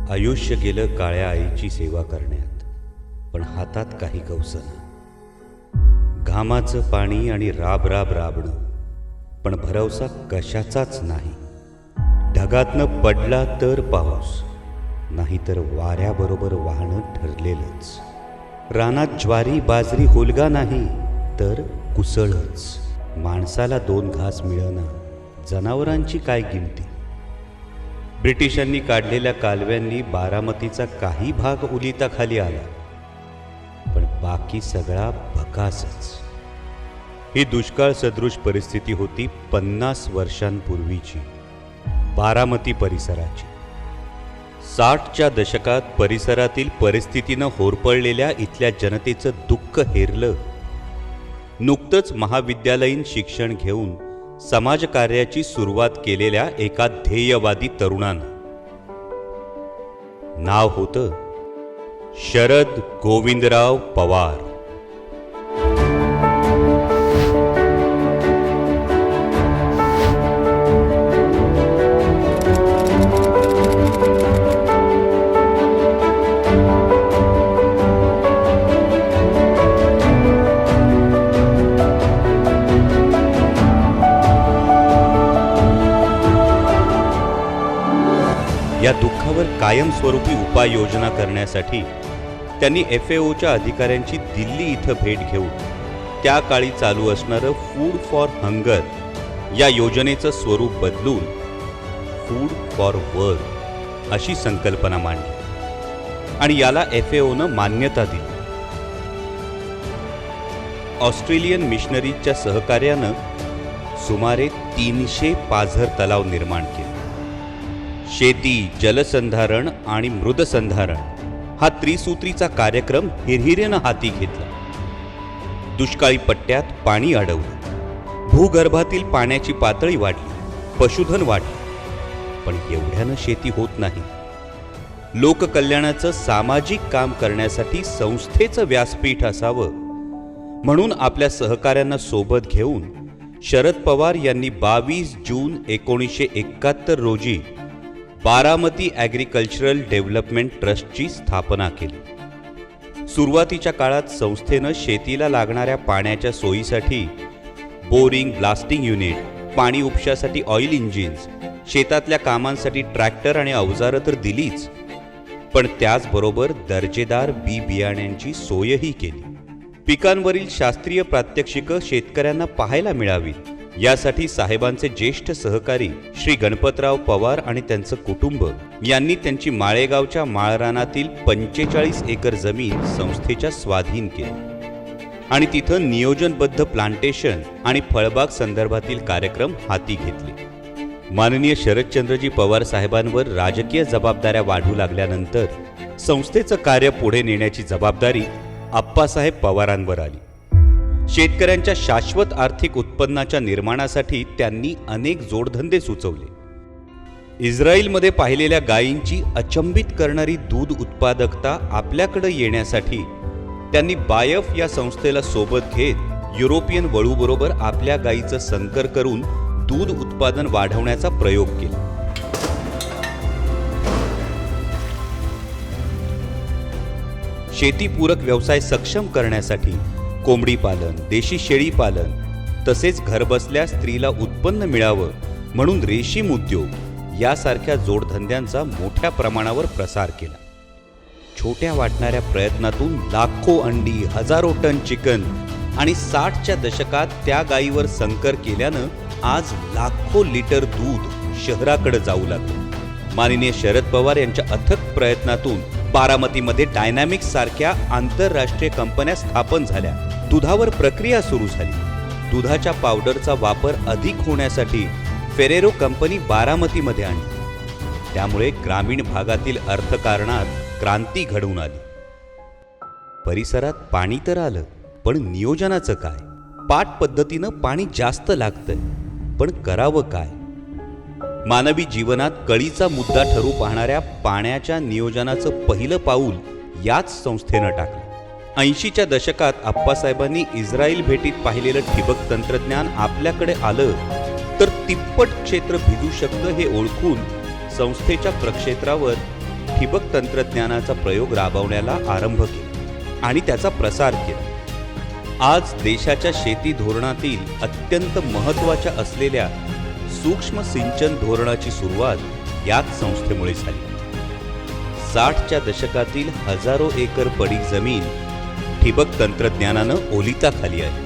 आयुष्य गेलं काळ्या आईची सेवा करण्यात, पण हातात काही गवसना. घामाचं पाणी आणि राब राब राबणं, पण भरवसा कशाचाच नाही. ढगातनं पडला तर पाऊस, नाहीतर वाऱ्याबरोबर वाहणं ठरलेलंच. रानात ज्वारी बाजरी होलगा नाही तर कुसळच. माणसाला 2 घास मिळेना, जनावरांची काय किमती. ब्रिटिशांनी काढलेल्या कालव्यांनी बारामतीचा काही भाग ओलिताखाली आला, पण बाकी सगळा भकासच. ही दुष्काळ सदृश परिस्थिती होती 50 वर्षांपूर्वीची बारामती परिसराची. 60च्या दशकात परिसरातील परिस्थितीनं होरपळलेल्या इथल्या जनतेचं दुःख हेरलं. नुकतंच महाविद्यालयीन शिक्षण घेऊन समाजकार्याची सुरुवात केलेल्या एका ध्येयवादी तरुणानं. नाव होतं शरद गोविंदराव पवार. या दुःखावर कायमस्वरूपी उपाययोजना करण्यासाठी त्यांनी FAOच्या अधिकाऱ्यांची दिल्ली इथं भेट घेऊन त्या काळी चालू असणारं फूड फॉर हंगर या योजनेचं स्वरूप बदलून फूड फॉर वर्ल्ड अशी संकल्पना मांडली आणि याला FAOनं मान्यता दिली. ऑस्ट्रेलियन मिशनरीजच्या सहकार्यानं सुमारे 300 पाझर तलाव निर्माण केले. शेती, जलसंधारण आणि मृदसंधारण हा त्रिसूत्रीचा कार्यक्रम हिरहिरेनं हाती घेतला. दुष्काळी पट्ट्यात पाणी अडवलं, भूगर्भातील पाण्याची पातळी वाढली, पशुधन वाढलं. पण एवढ्यानं शेती होत नाही. लोककल्याणाचं सामाजिक काम करण्यासाठी संस्थेचं व्यासपीठ असावं म्हणून आपल्या सहकाऱ्यांना सोबत घेऊन शरद पवार यांनी 22 जून 1971 रोजी बारामती ॲग्रिकल्चरल डेव्हलपमेंट ट्रस्टची स्थापना केली. सुरुवातीच्या काळात संस्थेनं शेतीला लागणाऱ्या पाण्याच्या सोयीसाठी बोरिंग, ब्लास्टिंग युनिट, पाणी उपशासाठी ऑइल इंजिन्स, शेतातल्या कामांसाठी ट्रॅक्टर आणि अवजारं तर दिलीच, पण त्याचबरोबर दर्जेदार बी बियाण्यांची सोयही केली. पिकांवरील शास्त्रीय प्रात्यक्षिकं शेतकऱ्यांना पाहायला मिळावीत यासाठी साहेबांचे ज्येष्ठ सहकारी श्री गणपतराव पवार आणि त्यांचं कुटुंब यांनी त्यांची माळेगावच्या माळरानातील 45 एकर जमीन संस्थेच्या स्वाधीन केली आणि तिथं नियोजनबद्ध प्लांटेशन आणि फळबाग संदर्भातील कार्यक्रम हाती घेतले. माननीय शरदचंद्रजी पवार साहेबांवर राजकीय जबाबदाऱ्या वाढू लागल्यानंतर संस्थेचं कार्य पुढे नेण्याची जबाबदारी आप्पासाहेब पवारांवर आली. शेतकऱ्यांच्या शाश्वत आर्थिक उत्पन्नाच्या निर्माणासाठी त्यांनी अनेक जोडधंदे सुचवले. इस्रायलमध्ये पाहिलेल्या गायींची अचंबित करणारी दूध उत्पादकता आपल्याकडे येण्यासाठी त्यांनी बायफ या संस्थेला सोबत घेत युरोपियन वळूबरोबर आपल्या गायीचं संकर करून दूध उत्पादन वाढवण्याचा प्रयोग केला. शेतीपूरक व्यवसाय सक्षम करण्यासाठी कोंबडी पालन, देशी शेळी पालन तसेच घरबसल्या स्त्रीला उत्पन्न मिळावं म्हणून रेशीम उद्योग यासारख्या जोडधंद्यांचा मोठ्या प्रमाणावर प्रसार केला. छोट्या वाटणाऱ्या प्रयत्नातून लाखो अंडी, हजारो टन चिकन आणि 60च्या दशकात त्या गायीवर संकर केल्यानं आज लाखो लिटर दूध शहराकडे जाऊ लागलं. माननीय शरद पवार यांच्या अथक प्रयत्नातून बारामतीमध्ये डायनॅमिक्स सारख्या आंतरराष्ट्रीय कंपन्या स्थापन झाल्या. दुधावर प्रक्रिया सुरू झाली. दुधाच्या पावडरचा वापर अधिक होण्यासाठी फेरेरो कंपनी बारामतीमध्ये आणली. त्यामुळे ग्रामीण भागातील अर्थकारणात क्रांती घडवून आली. परिसरात पाणी तर आलं, पण नियोजनाचं काय? पाट पद्धतीनं पाणी जास्त लागतंय, पण करावं काय? मानवी जीवनात कळीचा मुद्दा ठरू पाहणाऱ्या पाण्याच्या नियोजनाचं पहिलं पाऊल याच संस्थेनं टाकलं. 80च्या दशकात आप्पासाहेबांनी इस्रायल भेटीत पाहिलेलं ठिबक तंत्रज्ञान आपल्याकडे आलं तर तिप्पट क्षेत्र भिजू शकतं हे ओळखून संस्थेच्या प्रक्षेत्रावर ठिबक तंत्रज्ञानाचा प्रयोग राबवण्याला आरंभ केला आणि त्याचा प्रसार केला. आज देशाच्या शेती धोरणातील अत्यंत महत्त्वाच्या असलेल्या सूक्ष्म सिंचन धोरणाची सुरुवात याच संस्थेमुळे झाली. 60च्या दशकातील हजारो एकर पडीक जमीन ठिबक तंत्रज्ञानानं ओलिताखाली आहे.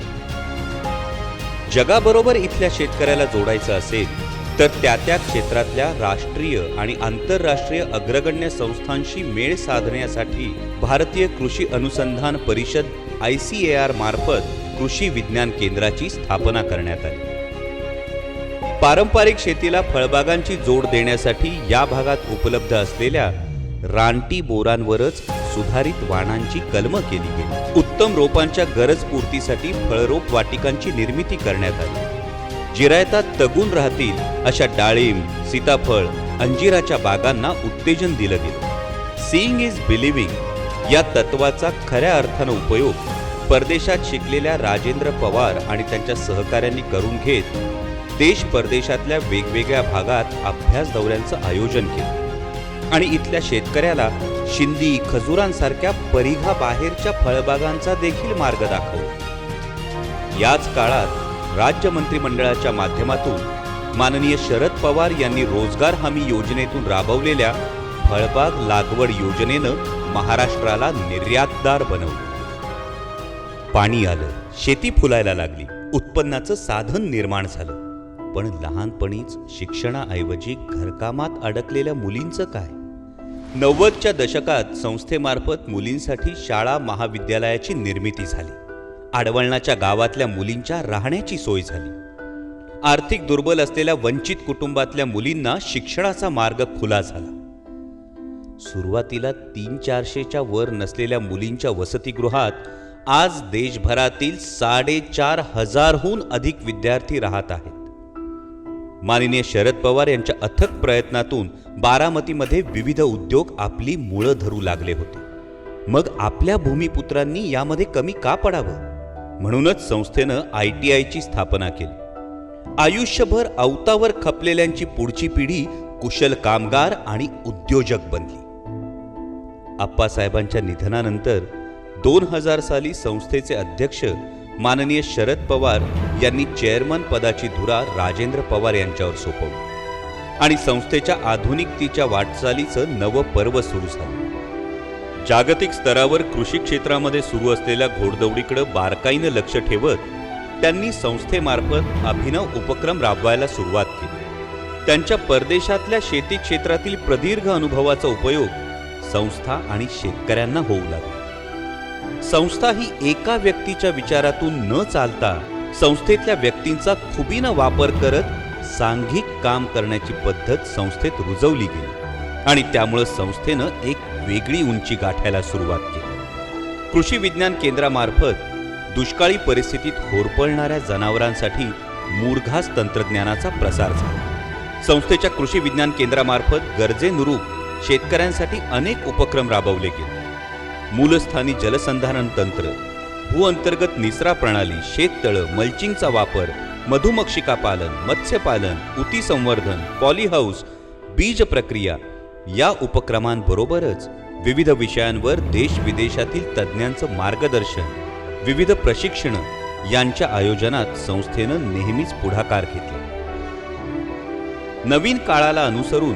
जगाबरोबर इथल्या शेतकऱ्याला जोडायचं असेल तर त्या क्षेत्रातल्या राष्ट्रीय आणि आंतरराष्ट्रीय अग्रगण्य संस्थांशी मेळ साधण्यासाठी भारतीय कृषी अनुसंधान परिषद ICAR मार्फत कृषी विज्ञान केंद्राची स्थापना करण्यात आली. पारंपरिक शेतीला फळबागांची जोड देण्यासाठी या भागात उपलब्ध असलेल्या रानटी बोरांवरच सुधारित वाणांची कलमं केली गेली. उत्तम रोपांच्या गरज पूर्तीसाठी फळरोप वाटिकांची निर्मिती करण्यात आली. जिरायतात तगून राहतील अशा डाळिंब, सीताफळ, अंजिराच्या बागांना उत्तेजन दिलं गेलं. सीइंग इज बिलिव्हिंग या तत्वाचा खऱ्या अर्थानं उपयोग परदेशात शिकलेल्या राजेंद्र पवार आणि त्यांच्या सहकाऱ्यांनी करून घेत देश परदेशातल्या वेगवेगळ्या भागात अभ्यास दौऱ्यांचं आयोजन केलं आणि इथल्या शेतकऱ्याला शिंदी, खजुरांसारख्या परिघा बाहेरच्या फळबागांचा देखील मार्ग दाखवला. याच काळात राज्य मंत्रिमंडळाच्या माध्यमातून माननीय शरद पवार यांनी रोजगार हमी योजनेतून राबवलेल्या फळबाग लागवड योजनेनं महाराष्ट्राला निर्यातदार बनवलं. पाणी आलं, शेती फुलायला लागली, उत्पन्नाचं साधन निर्माण झालं. पण लहानपणीच शिक्षणाऐवजी घरकामात अडकलेल्या मुलींचं काय? 90च्या दशकात संस्थेमार्फत मुलींसाठी शाळा महाविद्यालयाची निर्मिती झाली. आडवळणाच्या गावातल्या मुलींच्या राहण्याची सोय झाली. आर्थिक दुर्बल असलेल्या वंचित कुटुंबातल्या मुलींना शिक्षणाचा मार्ग खुला झाला. सुरुवातीला 300-400च्या वर नसलेल्या मुलींच्या वसतिगृहात आज देशभरातील 4,500हून अधिक विद्यार्थी राहत आहेत. माननीय शरद पवार यांच्या अथक प्रयत्नातून बारामतीमध्ये विविध उद्योग आपली मुळं धरू लागले होते. मग आपल्या भूमिपुत्रांनी यामध्ये कमी का पडावं? म्हणूनच संस्थेनं ITIची स्थापना केली. आयुष्यभर अवतावर खपलेल्यांची पुढची पिढी कुशल कामगार आणि उद्योजक बनली. आप्पासाहेबांच्या निधनानंतर 2000 साली संस्थेचे अध्यक्ष माननीय शरद पवार यांनी चेअरमन पदाची धुरा राजेंद्र पवार यांच्यावर सोपवली आणि संस्थेच्या आधुनिकतेच्या वाटचालीचं नवं पर्व सुरू झालं. जागतिक स्तरावर कृषी क्षेत्रामध्ये सुरू असलेल्या घोडदौडीकडे बारकाईनं लक्ष ठेवत त्यांनी संस्थेमार्फत अभिनव उपक्रम राबवायला सुरुवात केली. त्यांच्या परदेशातल्या शेती क्षेत्रातील प्रदीर्घ अनुभवाचा उपयोग संस्था आणि शेतकऱ्यांना होऊ लागला. संस्था ही एका व्यक्तीच्या विचारातून न चालता संस्थेतल्या व्यक्तींचा खुबीनं वापर करत सांघिक काम करण्याची पद्धत संस्थेत रुजवली गेली आणि त्यामुळे संस्थेनं एक वेगळी उंची गाठायला सुरुवात केली. कृषी विज्ञान केंद्रामार्फत दुष्काळी परिस्थितीत होरपळणाऱ्या जनावरांसाठी मुरघास तंत्रज्ञानाचा प्रसार झाला. संस्थेच्या कृषी विज्ञान केंद्रामार्फत गरजेनुरूप शेतकऱ्यांसाठी अनेक उपक्रम राबवले गेले. मूलस्थानी जलसंधारण तंत्र, भूअंतर्गत निचरा प्रणाली, शेततळं, मल्चिंगचा वापर, मधुमक्षिका पालन, मत्स्यपालन, उती संवर्धन, पॉलीहाऊस, बीज प्रक्रिया या उपक्रमांबरोबरच विविध विषयांवर देश विदेशातील तज्ज्ञांचं मार्गदर्शन, विविध प्रशिक्षणं यांच्या आयोजनात संस्थेनं नेहमीच पुढाकार घेतला. नवीन काळाला अनुसरून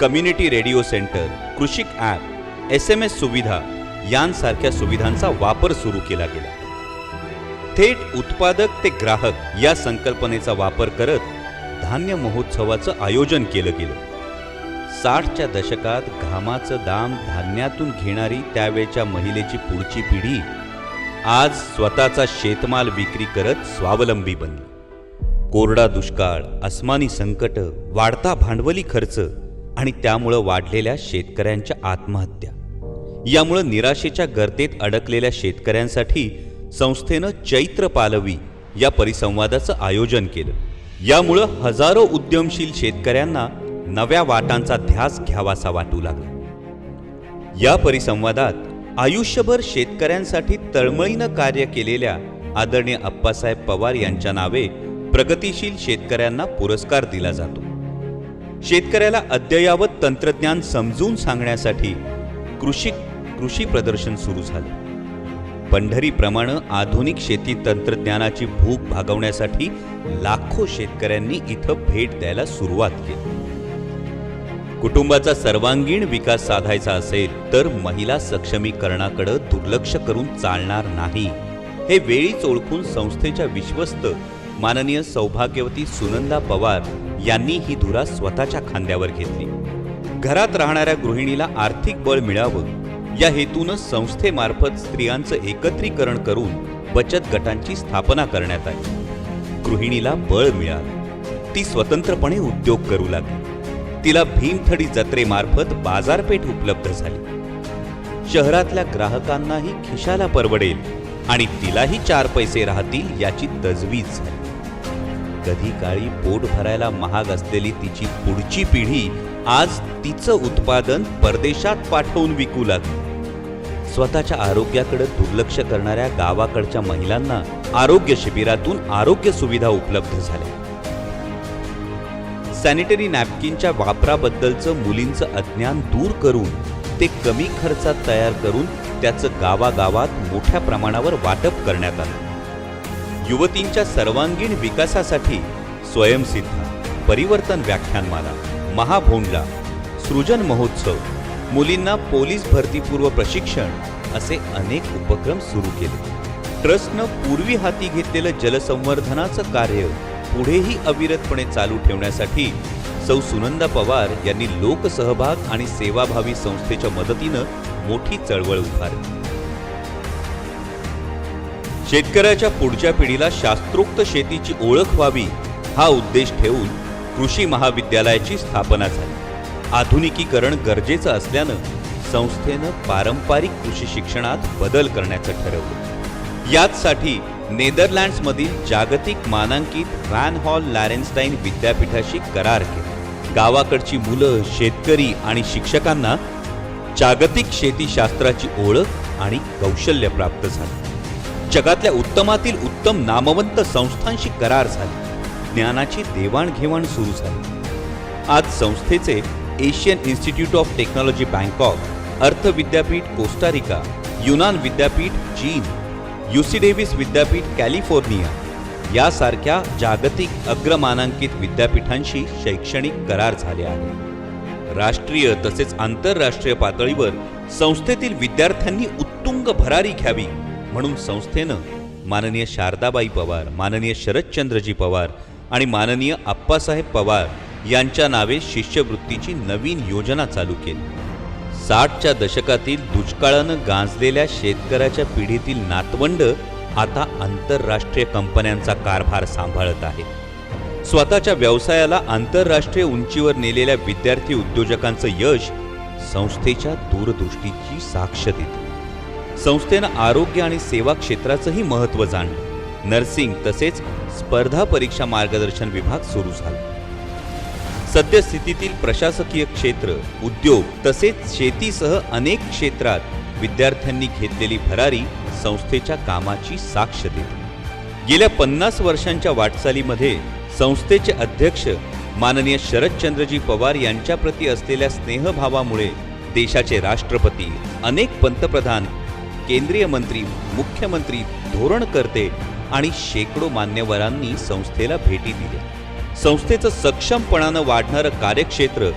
कम्युनिटी रेडिओ सेंटर, कृषिक ॲप, SMS सुविधा यांसारख्या सुविधांचा वापर सुरू केला गेला. थेट उत्पादक ते ग्राहक या संकल्पनेचा वापर करत धान्य महोत्सवाचं आयोजन केलं गेलं. 60च्या दशकात घामाचं दाम धान्यातून घेणारी त्यावेळच्या महिलेची पुढची पिढी आज स्वतःचा शेतमाल विक्री करत स्वावलंबी बनली. कोरडा दुष्काळ, अस्मानी संकट, वाढता भांडवली खर्च आणि त्यामुळं वाढलेल्या शेतकऱ्यांच्या आत्महत्या यामुळं निराशेच्या गर्तेत अडकलेल्या शेतकऱ्यांसाठी संस्थेनं चैत्र पालवी या परिसंवादाचं आयोजन केलं. यामुळं हजारो उद्यमशील शेतकऱ्यांना नव्या वाटांचा ध्यास घ्यावासा वाटू लागला. या परिसंवादात आयुष्यभर शेतकऱ्यांसाठी तळमळीनं कार्य केलेल्या आदरणीय अप्पासाहेब पवार यांच्या नावे प्रगतिशील शेतकऱ्यांना पुरस्कार दिला जातो. शेतकऱ्याला अद्ययावत तंत्रज्ञान समजून सांगण्यासाठी कृषी प्रदर्शन सुरू झाले. पंढरीप्रमाणे आधुनिक शेती तंत्रज्ञानाची भूक भागवण्यासाठी लाखो शेतकऱ्यांनी इथं भेट द्यायला सुरुवात केली. कुटुंबाचा सर्वांगीण विकास साधायचा असेल तर महिला सक्षमीकरणाकडे दुर्लक्ष करून चालणार नाही, हे वेळीच ओळखून संस्थेच्या विश्वस्त माननीय सौभाग्यवती सुनंदा पवार यांनी ही धुरा स्वतःच्या खांद्यावर घेतली. घरात राहणाऱ्या गृहिणीला आर्थिक बळ मिळावं या हेतून संस्थेमार्फत स्त्रियांचं एकत्रीकरण करून बचत गटांची स्थापना करण्यात आली. गृहिणीला बळ मिळालं, ती स्वतंत्रपणे उद्योग करू लागली. तिला भीमथडी जत्रेमार्फत बाजारपेठ उपलब्ध झाली. शहरातल्या ग्राहकांनाही खिशाला परवडेल आणि तिलाही 4 पैसे राहतील याची तजवीज झाली. कधी काळी पोट भरायला महाग असलेली तिची पुढची पिढी आज तिचं उत्पादन परदेशात पाठवून विकू लागली. स्वतःच्या आरोग्याकडे दुर्लक्ष करणाऱ्या गावाकडच्या महिलांना आरोग्य शिबिरातून आरोग्य सुविधा उपलब्ध झाल्या. सॅनिटरी नॅपकिनच्या वापराबद्दलचं मुलींचं अज्ञान दूर करून ते कमी खर्चात तयार करून त्याचं गावागावात मोठ्या प्रमाणावर वाटप करण्यात आलं. युवतींच्या सर्वांगीण विकासासाठी स्वयंसिद्धा, परिवर्तन व्याख्यानमाला, महाभोंडला, सृजन महोत्सव, मुलींना पोलीस भरतीपूर्व प्रशिक्षण असे अनेक उपक्रम सुरू केले. ट्रस्टनं पूर्वी हाती घेतलेलं जलसंवर्धनाचं कार्य पुढेही अविरतपणे चालू ठेवण्यासाठी सौ सुनंदा पवार यांनी लोकसहभाग आणि सेवाभावी संस्थेच्या मदतीनं मोठी चळवळ उभारली. शेतकऱ्याच्या पुढच्या पिढीला शास्त्रोक्त शेतीची ओळख व्हावी हा उद्देश ठेवून कृषी महाविद्यालयाची स्थापना झाली. आधुनिकीकरण गरजेचं असल्यानं संस्थेनं पारंपरिक कृषी शिक्षणात बदल करण्याचं ठरवलं. याचसाठी नेदरलँड्समधील जागतिक मानांकित व्हॅन हॉल लॅरेन्स्टाईन विद्यापीठाशी करार केला. गावाकडची मुलं, शेतकरी आणि शिक्षकांना जागतिक शेतीशास्त्राची ओळख आणि कौशल्य प्राप्त झालं. जगातल्या उत्तमातील उत्तम नामवंत संस्थांशी करार झाले. ज्ञानाची देवाणघेवाण सुरू झाली. आज संस्थेचे Asian institute of technology Bangkok, अर्थ विद्यापीठ कोस्टारिका, युनान विद्यापीठ चीन, यूसी डेव्हिस विद्यापीठ कॅलिफोर्निया यासारख्या जागतिक अग्रमानांकित विद्यापीठांशी शैक्षणिक करार झाले आहेत. राष्ट्रीय तसेच आंतरराष्ट्रीय पातळीवर संस्थेतील विद्यार्थ्यांनी उत्तुंग भरारी घ्यावी म्हणून संस्थेनं माननीय शारदाबाई पवार, माननीय शरदचंद्रजी पवार आणि माननीय आप्पासाहेब पवार यांच्या नावे शिष्यवृत्तीची नवीन योजना चालू केली. 60च्या दशकातील दुष्काळानं गांजलेल्या शेतकऱ्याच्या पिढीतील नातवंड आता आंतरराष्ट्रीय कंपन्यांचा कारभार सांभाळत आहेत. स्वतःच्या व्यवसायाला आंतरराष्ट्रीय उंचीवर नेलेल्या विद्यार्थी उद्योजकांचं यश संस्थेच्या दूरदृष्टीची साक्ष देते. संस्थेनं आरोग्य आणि सेवा क्षेत्राचंही महत्त्व जाणलं. नर्सिंग तसेच स्पर्धा परीक्षा मार्गदर्शन विभाग सुरू झाला. सद्यस्थितीतील प्रशासकीय क्षेत्र, उद्योग तसेच शेतीसह अनेक क्षेत्रात विद्यार्थ्यांनी घेतलेली भरारी संस्थेच्या कामाची साक्ष देते. गेल्या 50 वर्षांच्या वाटचालीमध्ये संस्थेचे अध्यक्ष माननीय शरदचंद्रजी पवार यांच्याप्रती असलेल्या स्नेहभावामुळे देशाचे राष्ट्रपती, अनेक पंतप्रधान, केंद्रीय मंत्री, मुख्यमंत्री, धोरणकर्ते आणि शेकडो मान्यवरांनी संस्थेला भेटी दिल्या. संस्थेचं सक्षमपणानं वाढणारं कार्यक्षेत्र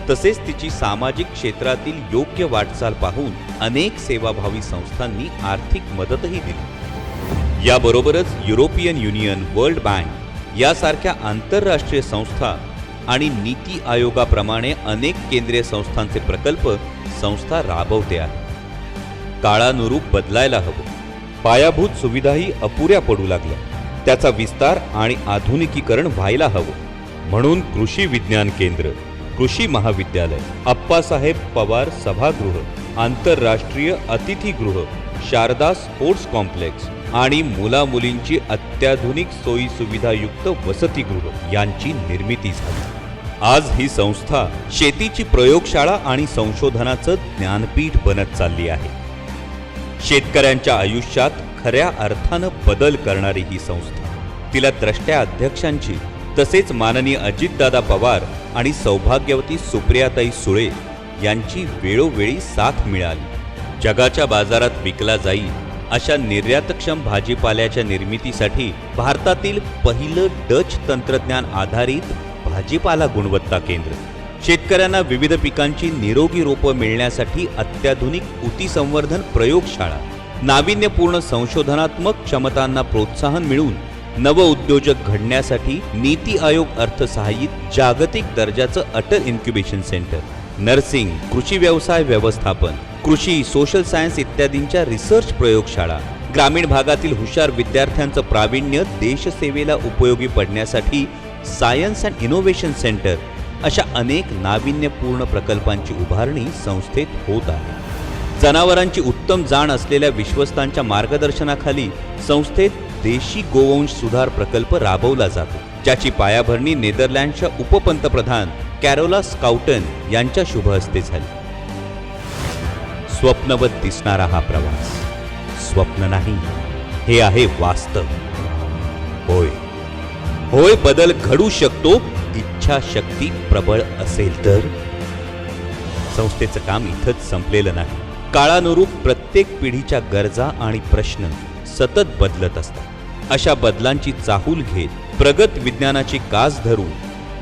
तसेच तिची सामाजिक क्षेत्रातील योग्य वाटचाल पाहून अनेक सेवाभावी संस्थांनी आर्थिक मदतही दिली. याबरोबरच युरोपियन युनियन, वर्ल्ड बँक यासारख्या आंतरराष्ट्रीय संस्था आणि नीती आयोगाप्रमाणे अनेक केंद्रीय संस्थांचे प्रकल्प संस्था राबवते आहे. काळानुरूप बदलायला हवं. पायाभूत सुविधाही अपुऱ्या पडू लागल्या. त्याचा विस्तार आणि आधुनिकीकरण व्हायला हवं. म्हणून कृषी विज्ञान केंद्र, कृषी महाविद्यालय, आप्पासाहेब पवार सभागृह, आंतरराष्ट्रीय अतिथीगृह, शारदा स्पोर्ट्स कॉम्प्लेक्स आणि मुलामुलींची अत्याधुनिक सोयी सुविधायुक्त वसतिगृह यांची निर्मिती झाली. आज ही संस्था शेतीची प्रयोगशाळा आणि संशोधनाचं ज्ञानपीठ बनत चालली आहे. शेतकऱ्यांच्या आयुष्यात खऱ्या अर्थानं बदल करणारी ही संस्था. तिला द्रष्ट्या अध्यक्षांची तसेच माननीय अजितदादा पवार आणि सौभाग्यवती सुप्रियाताई सुळे यांची वेळोवेळी साथ मिळाली. जगाच्या बाजारात विकला जाईल अशा निर्यातक्षम भाजीपाल्याच्या निर्मितीसाठी भारतातील पहिलं डच तंत्रज्ञान आधारित भाजीपाला गुणवत्ता केंद्र, शेतकऱ्यांना विविध पिकांची निरोगी रोपं मिळण्यासाठी अत्याधुनिक ऊती संवर्धन प्रयोगशाळा, नाविन्यपूर्ण संशोधनात्मक क्षमतांना प्रोत्साहन मिळून नवउद्योजक घडण्यासाठी नीती आयोग अर्थसहाय्यित जागतिक दर्जाचं अटल इन्क्युबेशन सेंटर, नर्सिंग, कृषी व्यवसाय व्यवस्थापन, कृषी, सोशल सायन्स इत्यादींच्या रिसर्च प्रयोगशाळा, ग्रामीण भागातील हुशार विद्यार्थ्यांचं प्रावीण्य देशसेवेला उपयोगी पडण्यासाठी सायन्स अँड इनोव्हेशन सेंटर अशा अनेक नाविन्यपूर्ण प्रकल्पांची उभारणी संस्थेत होत आहे. जनावरांची उत्तम जाण असलेल्या विश्वस्तांच्या मार्गदर्शनाखाली संस्थेत देशी गोवंश सुधार प्रकल्प राबवला जातो, ज्याची पायाभरणी नेदरलँडच्या उपपंतप्रधान कॅरोला स्काउटन यांच्या शुभ हस्ते झाली. स्वप्नवत दिसणारा हा प्रवास स्वप्न नाही, हे आहे वास्तव. होय होय, बदल घडू शकतो, इच्छाशक्ती प्रबळ असेल तर. संस्थेचं काम इथंच संपलेलं नाही. काळानुरूप प्रत्येक पिढीच्या गरजा आणि प्रश्न सतत बदलत असतात. अशा बदलांची चाहूल घेत प्रगत विज्ञानाची कास धरून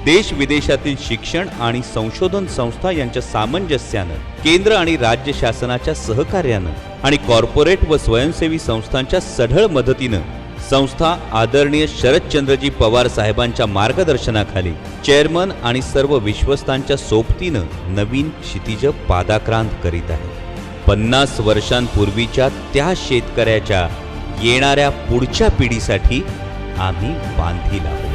देश विदेशातील शिक्षण आणि संशोधन संस्था यांच्या सामंजस्यानं, केंद्र आणि राज्य शासनाच्या सहकार्यानं आणि कॉर्पोरेट व स्वयंसेवी संस्थांच्या सढळ मदतीनं संस्था आदरणीय शरदचंद्रजी पवार साहेबांच्या मार्गदर्शनाखाली चेअरमन आणि सर्व विश्वस्तांच्या सोबतीनं नवीन क्षितिज पादाक्रांत करीत आहे. 50 वर्षांपूर्वीच्या त्या शेतकऱ्याच्या येणाऱ्या पुढच्या पिढीसाठी आम्ही बांधील आहोत.